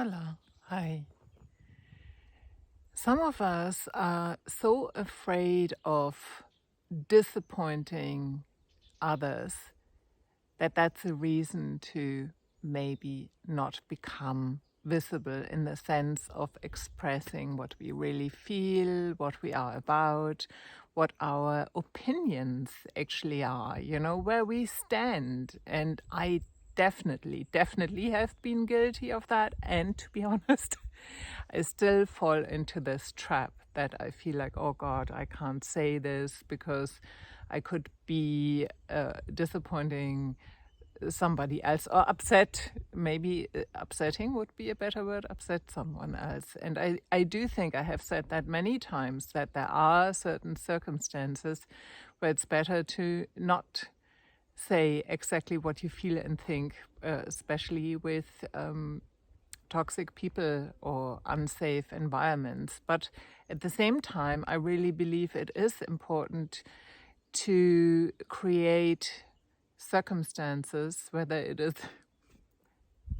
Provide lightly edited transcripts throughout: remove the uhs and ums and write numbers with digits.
Hola, hi. Some of us are so afraid of disappointing others that that's a reason to maybe not become visible in the sense of expressing what we really feel, what we are about, what our opinions actually are, where we stand. And I definitely have been guilty of that. And to be honest, I still fall into this trap that I feel like, oh God, I can't say this because I could be disappointing somebody else or upset. Maybe upsetting would be a better word, upset someone else. And I do think I have said that many times, that there are certain circumstances where it's better to not say exactly what you feel and think, especially with toxic people or unsafe environments. But at the same time, I really believe it is important to create circumstances, whether it is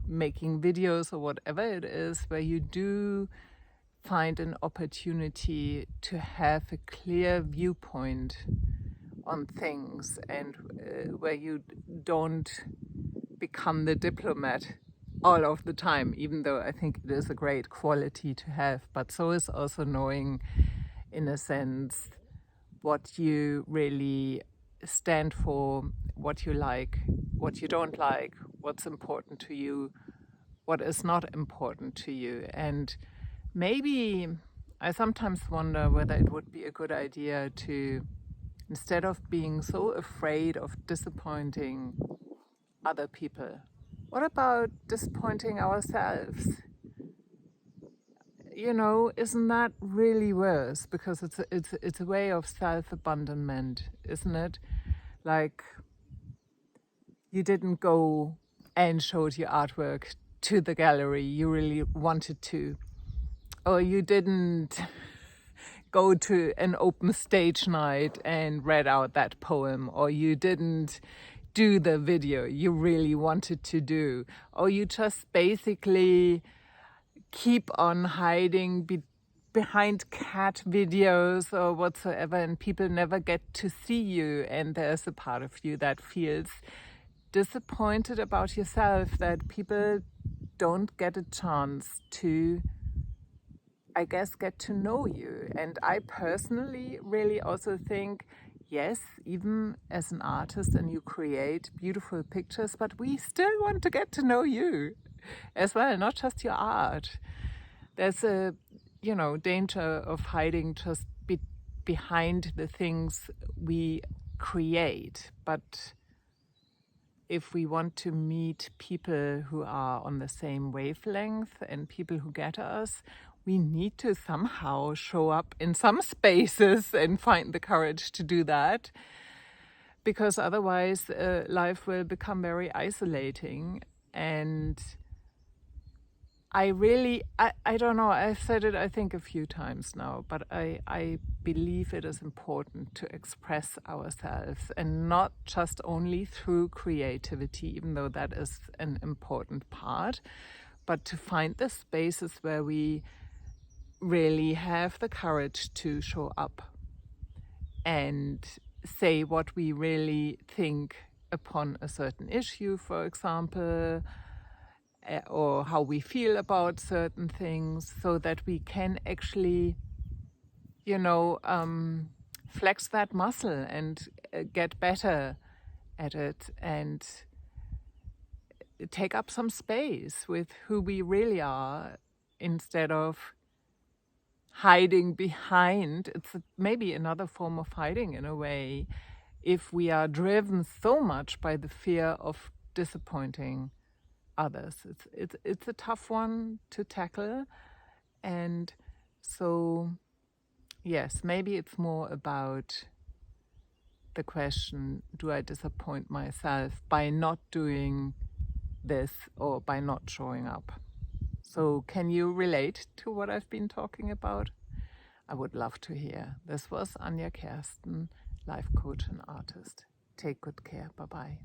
making videos or whatever it is, where you do find an opportunity to have a clear viewpoint on things, and where you don't become the diplomat all of the time, even though I think it is a great quality to have. But so is also knowing, in a sense, what you really stand for, what you like, what you don't like, what's important to you, what is not important to you. And maybe I sometimes wonder whether it would be a good idea to, instead of being so afraid of disappointing other people, what about disappointing ourselves? Isn't that really worse? Because it's a way of self-abandonment, isn't it? Like, you didn't go and showed your artwork to the gallery you really wanted to, or you didn't go to an open stage night and read out that poem, or you didn't do the video you really wanted to do, or you just basically keep on hiding behind cat videos or whatsoever, and people never get to see you, and there's a part of you that feels disappointed about yourself, that people don't get a chance to, I guess, get to know you. And I personally really also think, yes, even as an artist and you create beautiful pictures, but we still want to get to know you as well, not just your art. There's a, danger of hiding just behind the things we create. But if we want to meet people who are on the same wavelength and people who get us, we need to somehow show up in some spaces and find the courage to do that. Because otherwise life will become very isolating. And I don't know, I've said it I think a few times now, but I believe it is important to express ourselves, and not just only through creativity, even though that is an important part, but to find the spaces where we really have the courage to show up and say what we really think upon a certain issue, for example, or how we feel about certain things, so that we can actually, flex that muscle and get better at it, and take up some space with who we really are, instead of hiding behind. It's maybe another form of hiding in a way, if we are driven so much by the fear of disappointing others. It's a tough one to tackle. And so, yes, maybe it's more about the question, do I disappoint myself by not doing this or by not showing up? So can you relate to what I've been talking about? I would love to hear. This was Anja Kersten, life coach and artist. Take good care. Bye-bye.